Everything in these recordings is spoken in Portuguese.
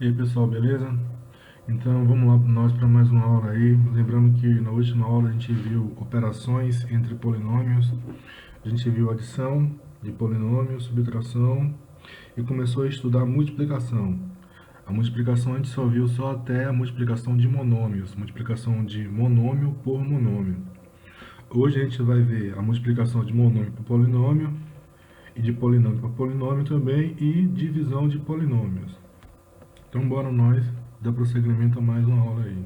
E aí pessoal, beleza? Então vamos lá nós para mais uma aula aí. Lembrando que na última aula a gente viu operações entre polinômios, a gente viu adição de polinômios, subtração e começou a estudar multiplicação. A multiplicação a gente só viu só até a multiplicação de monômios, multiplicação de monômio por monômio. Hoje a gente vai ver a multiplicação de monômio por polinômio e de polinômio por polinômio também e divisão de polinômios. Então bora nós dar prosseguimento a mais uma aula aí.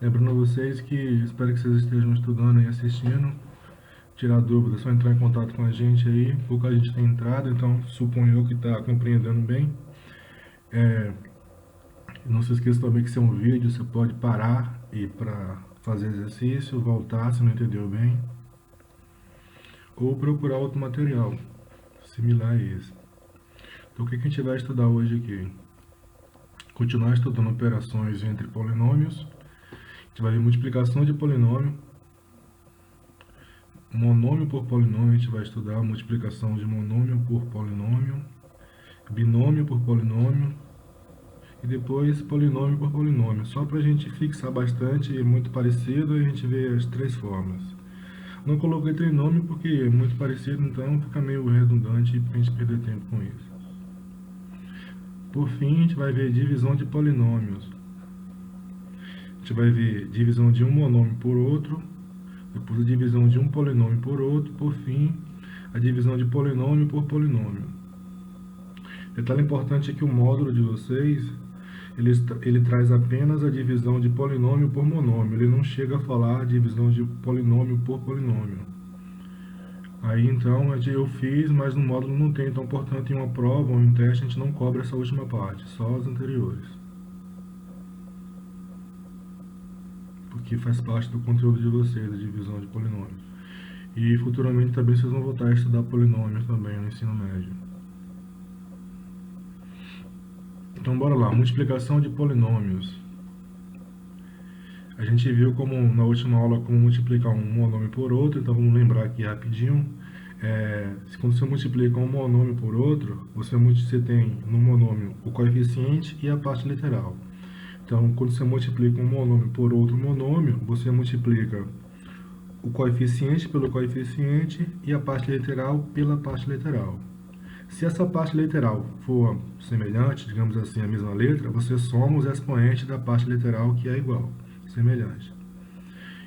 Lembrando a vocês que espero que vocês estejam estudando e assistindo. Tirar dúvidas, é só entrar em contato com a gente aí. Pouca gente tem entrado, então suponho eu que está compreendendo bem. Não se esqueça também que se é um vídeo, você pode parar e ir para fazer exercício, voltar se não entendeu bem, ou procurar outro material similar a esse. Então o que a gente vai estudar hoje aqui? Continuar estudando operações entre polinômios. A gente vai ver multiplicação de polinômio, monômio por polinômio, a gente vai estudar a multiplicação de monômio por polinômio, binômio por polinômio e depois polinômio por polinômio. Só para a gente fixar bastante, é muito parecido, e a gente vê as três formas. Não coloquei trinômio porque é muito parecido, então fica meio redundante para a gente perder tempo com isso. Por fim, a gente vai ver divisão de polinômios. A gente vai ver divisão de um monômio por outro, depois a divisão de um polinômio por outro, por fim, a divisão de polinômio por polinômio. Detalhe importante é que o módulo de vocês, ele traz apenas a divisão de polinômio por monômio, ele não chega a falar a divisão de polinômio por polinômio. Aí então eu fiz, mas no módulo não tem, então portanto em uma prova ou em um teste a gente não cobra essa última parte, só as anteriores. Porque faz parte do conteúdo de vocês, a divisão de polinômios. E futuramente também vocês vão voltar a estudar polinômios também no ensino médio. Então bora lá, multiplicação de polinômios. A gente viu como na última aula como multiplicar um monômio por outro, então vamos lembrar aqui rapidinho. Quando você multiplica um monômio por outro, você tem no monômio o coeficiente e a parte literal. Então, quando você multiplica um monômio por outro monômio, você multiplica o coeficiente pelo coeficiente e a parte literal pela parte literal. Se essa parte literal for semelhante, digamos assim, a mesma letra, você soma os expoentes da parte literal que é igual, semelhante.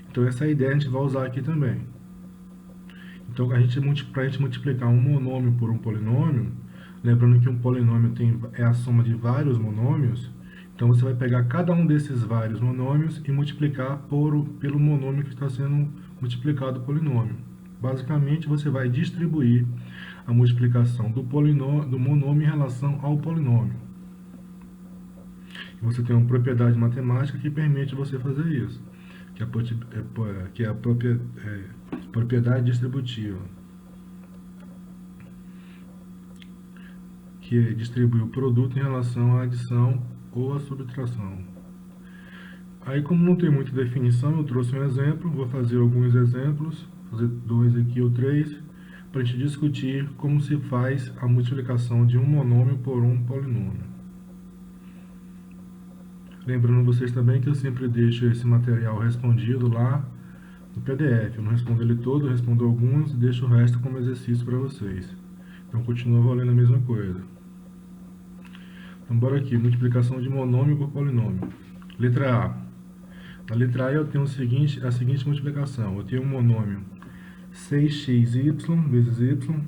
Então essa ideia a gente vai usar aqui também. Então para a gente multiplicar um monômio por um polinômio, lembrando que um polinômio é a soma de vários monômios, então você vai pegar cada um desses vários monômios e multiplicar pelo monômio que está sendo multiplicado o polinômio. Basicamente você vai distribuir a multiplicação do monômio em relação ao polinômio. E você tem uma propriedade matemática que permite você fazer isso, que é a propriedade distributiva, que distribui o produto em relação à adição ou à subtração. Aí, como não tem muita definição, eu trouxe um exemplo, vou fazer alguns exemplos, fazer 2 aqui ou 3, para a gente discutir como se faz a multiplicação de um monômio por um polinômio. Lembrando vocês também que eu sempre deixo esse material respondido lá no PDF. Eu não respondo ele todo, eu respondo alguns e deixo o resto como exercício para vocês. Então continua valendo a mesma coisa. Então bora aqui, multiplicação de monômio por polinômio. Letra A. Na letra A eu tenho a seguinte multiplicação. Eu tenho um monômio 6xy vezes y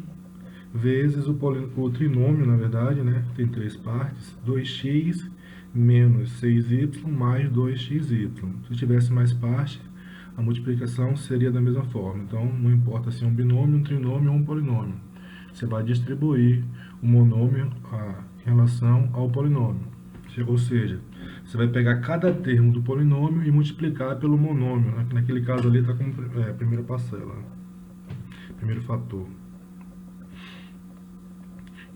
vezes o trinômio, na verdade, né? Tem 3 partes. 2x menos 6y mais 2xy. Se tivesse mais parte, a multiplicação seria da mesma forma. Então, não importa se é um binômio, um trinômio ou um polinômio. Você vai distribuir o monômio em relação ao polinômio. Ou seja, você vai pegar cada termo do polinômio e multiplicar pelo monômio. Naquele caso ali está como primeira parcela, primeiro fator.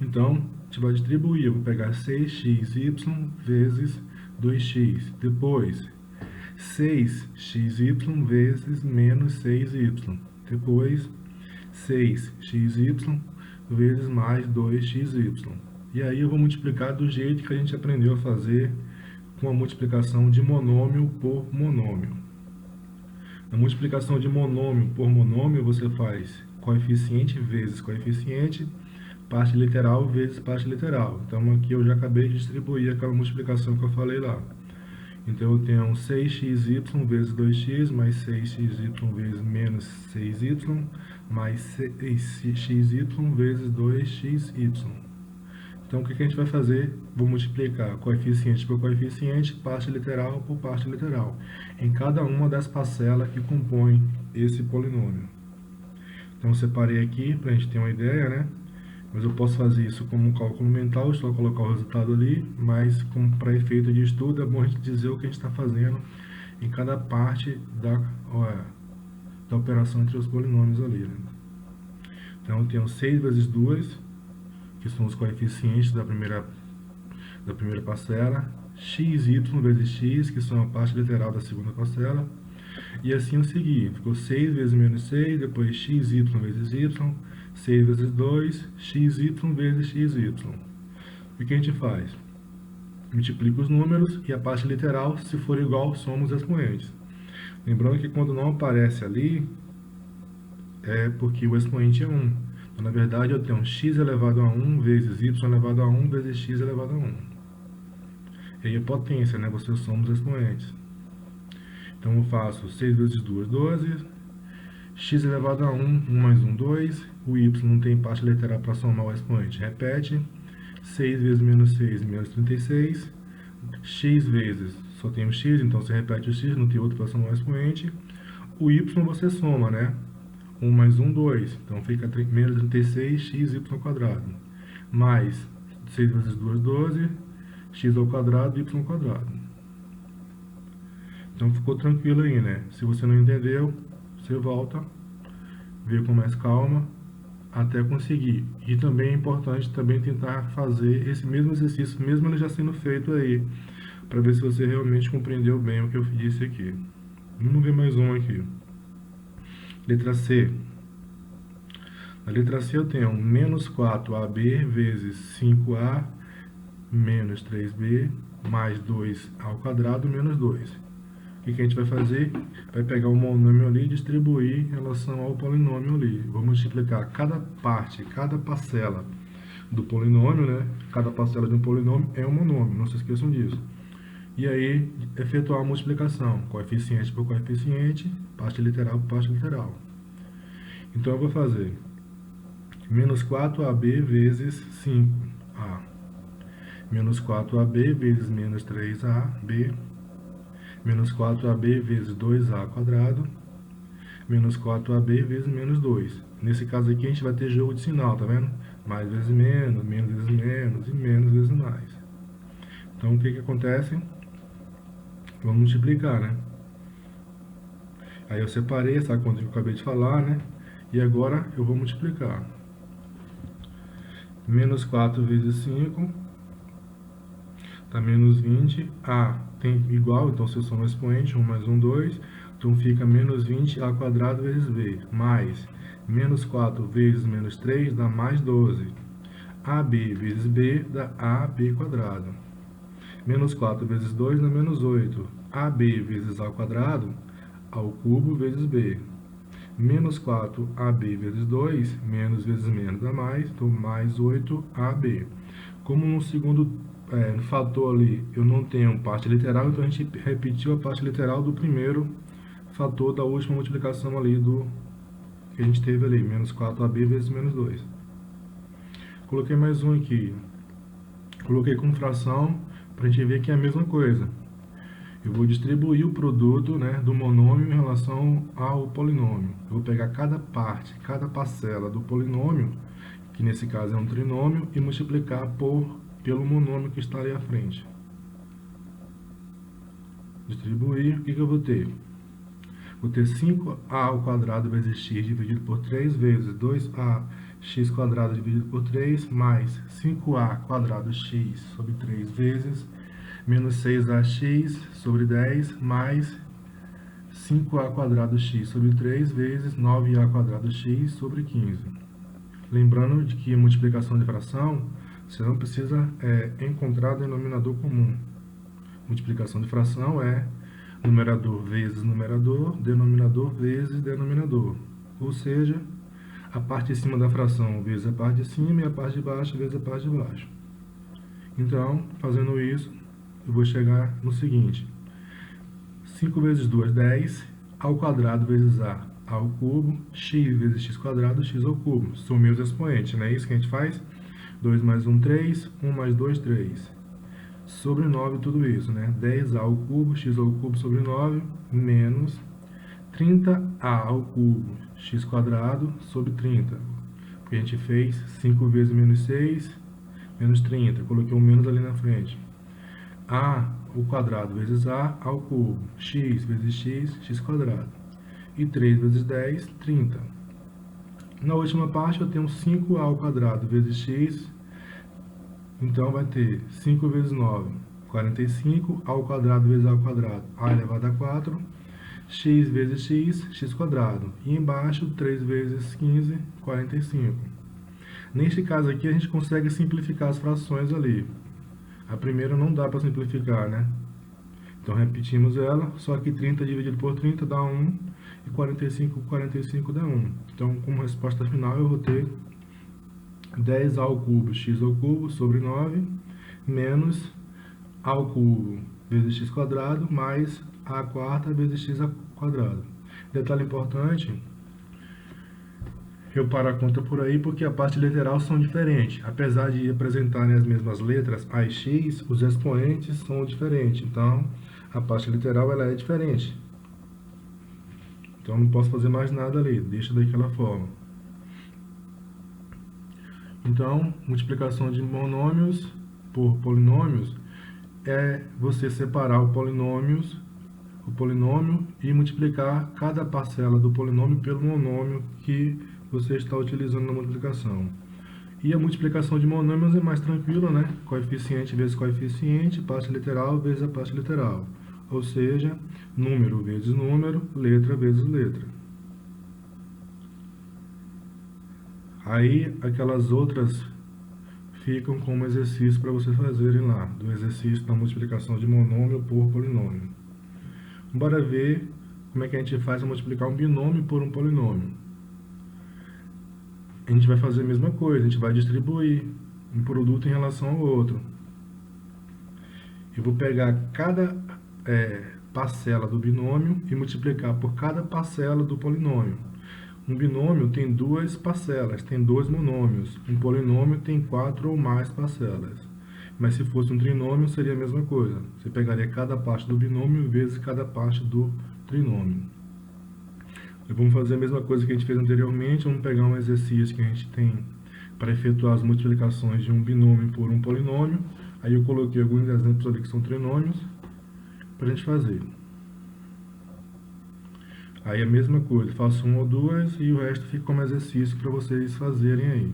Então, a gente vai distribuir. Eu vou pegar 6xy vezes 2x. Depois, 6xy vezes menos 6y. Depois, 6xy vezes mais 2xy. E aí eu vou multiplicar do jeito que a gente aprendeu a fazer com a multiplicação de monômio por monômio. Na multiplicação de monômio por monômio, você faz coeficiente vezes coeficiente, parte literal vezes parte literal. Então aqui eu já acabei de distribuir aquela multiplicação que eu falei lá. Então eu tenho 6xy vezes 2x, mais 6xy vezes menos 6y, mais 6xy vezes 2xy. Então o que a gente vai fazer? Vou multiplicar coeficiente por coeficiente, parte literal por parte literal, em cada uma das parcelas que compõem esse polinômio. Então eu separei aqui para a gente ter uma ideia, né? Mas eu posso fazer isso como um cálculo mental, só colocar o resultado ali, mas como para efeito de estudo é bom a gente dizer o que a gente está fazendo em cada parte da operação entre os polinômios ali, né? Então eu tenho 6 vezes 2, que são os coeficientes da primeira parcela, xy vezes x, que são a parte literal da segunda parcela, e assim eu segui. Ficou 6 vezes menos 6, depois xy vezes y, 6 vezes 2, xy vezes xy. O que a gente faz? Multiplica os números e a parte literal, se for igual, soma os expoentes. Lembrando que quando não aparece ali, é porque o expoente é 1. Então, na verdade, eu tenho x elevado a 1 vezes y elevado a 1 vezes x elevado a 1. E aí a potência, né? Você soma os expoentes. Então eu faço 6 vezes 2, 12. X elevado a 1, 1 mais 1, 2. O y não tem parte literal para somar o expoente. Repete. 6 vezes menos 6, menos 36. X vezes, só tem o x, então você repete o x, não tem outro para somar o expoente. O y você soma, né? 1 mais 1, 2. Então fica menos 36, xy quadrado. Mais 6 vezes 2, 12. X ao quadrado, y ao quadrado. Então ficou tranquilo aí, né? Se você não entendeu, você volta, vê com mais calma, até conseguir. E também é importante também tentar fazer esse mesmo exercício, mesmo ele já sendo feito aí, para ver se você realmente compreendeu bem o que eu disse aqui. Vamos ver mais um aqui. Letra C. Na letra C eu tenho menos 4ab vezes 5a menos 3b mais 2 ao quadrado menos 2. O que a gente vai fazer? Vai pegar o monômio ali e distribuir em relação ao polinômio ali. Vou multiplicar cada parte, cada parcela do polinômio, né? Cada parcela de um polinômio é um monômio, não se esqueçam disso. E aí, efetuar a multiplicação, coeficiente por coeficiente, parte literal por parte literal. Então eu vou fazer menos 4ab vezes 5a, menos 4ab vezes menos 3ab, menos 4ab vezes 2a quadrado, menos 4ab vezes menos 2. Nesse caso aqui a gente vai ter jogo de sinal, tá vendo? Mais vezes menos, menos vezes menos e menos vezes mais. Então o que acontece? Vamos multiplicar, né? Aí eu separei essa conta que eu acabei de falar, né? E agora eu vou multiplicar. Menos 4 vezes 5 dá menos 20. A tem igual, então se eu somar o expoente, 1 mais 1, 2. Então fica menos 20 a quadrado vezes b. Mais menos 4 vezes menos 3 dá mais 12. AB vezes b dá AB quadrado. Menos 4 vezes 2 dá menos 8. AB vezes A quadrado, ao cubo vezes B. Menos 4AB vezes 2, menos vezes menos dá mais, então mais 8AB. Como no segundo fator ali eu não tenho parte literal, então a gente repetiu a parte literal do primeiro fator da última multiplicação ali que a gente teve ali, menos 4AB vezes menos 2. Coloquei mais um aqui. Coloquei como fração, para a gente ver que é a mesma coisa. Eu vou distribuir o produto, né, do monômio em relação ao polinômio. Eu vou pegar cada parte, cada parcela do polinômio, que nesse caso é um trinômio, e multiplicar pelo monômio que está ali à frente. Distribuir, o que eu vou ter? Vou ter 5a ao quadrado vezes x dividido por 3 vezes 2a x quadrado dividido por 3 mais 5a quadrado x sobre 3 vezes menos 6ax sobre 10 mais 5a quadrado x sobre 3 vezes 9a quadrado x sobre 15. Lembrando de que multiplicação de fração Você não precisa encontrar denominador comum. Multiplicação de fração é numerador vezes numerador, denominador vezes denominador. Ou seja, a parte de cima da fração vezes a parte de cima e a parte de baixo vezes a parte de baixo. Então, fazendo isso, eu vou chegar no seguinte: 5 vezes 2, 10, ao quadrado vezes a ao cubo, x vezes x quadrado, x ao cubo. São meus expoentes, não é isso que a gente faz? 2 mais 1, 3, 1 mais 2, 3. Sobre 9 tudo isso, né? 10a ao cubo, x ao cubo sobre 9, menos 30a ao cubo, x quadrado sobre 30. Porque a gente fez 5 vezes menos 6, menos 30. Coloquei um menos ali na frente. A ao quadrado vezes a ao cubo, x vezes x, x quadrado. E 3 vezes 10, 30. Na última parte eu tenho 5a ao quadrado vezes x. Então vai ter 5 vezes 9, 45, a ao quadrado vezes a ao quadrado, a elevado a 4, x vezes x, x quadrado. E embaixo, 3 vezes 15, 45. Neste caso aqui, a gente consegue simplificar as frações ali. A primeira não dá para simplificar, né? Então, repetimos ela, só que 30 dividido por 30 dá 1, e 45 por 45 dá 1. Então, como resposta final, eu vou ter 10a ao cubo, x ao cubo, sobre 9, menos a ao cubo vezes x quadrado, mais a quarta vezes x ao quadrado. Detalhe importante, eu paro a conta por aí porque a parte literal são diferentes. Apesar de apresentarem as mesmas letras, a e x, os expoentes são diferentes. Então, a parte literal ela é diferente. Então, não posso fazer mais nada ali, deixa daquela forma. Então, multiplicação de monômios por polinômios é você separar o polinômio e multiplicar cada parcela do polinômio pelo monômio que você está utilizando na multiplicação. E a multiplicação de monômios é mais tranquila, né? Coeficiente vezes coeficiente, parte literal vezes a parte literal. Ou seja, número vezes número, letra vezes letra. Aí, aquelas outras ficam como exercício para vocês fazerem lá, do exercício da multiplicação de monômio por polinômio. Bora ver como é que a gente faz para multiplicar um binômio por um polinômio. A gente vai fazer a mesma coisa, a gente vai distribuir um produto em relação ao outro. Eu vou pegar cada parcela do binômio e multiplicar por cada parcela do polinômio. Um binômio tem duas parcelas, tem dois monômios. Um polinômio tem 4 ou mais parcelas. Mas se fosse um trinômio, seria a mesma coisa. Você pegaria cada parte do binômio vezes cada parte do trinômio. Vamos fazer a mesma coisa que a gente fez anteriormente. Vamos pegar um exercício que a gente tem para efetuar as multiplicações de um binômio por um polinômio. Aí eu coloquei alguns exemplos ali que são trinômios para a gente fazer. Aí a mesma coisa, faço um ou duas e o resto fica como exercício para vocês fazerem aí.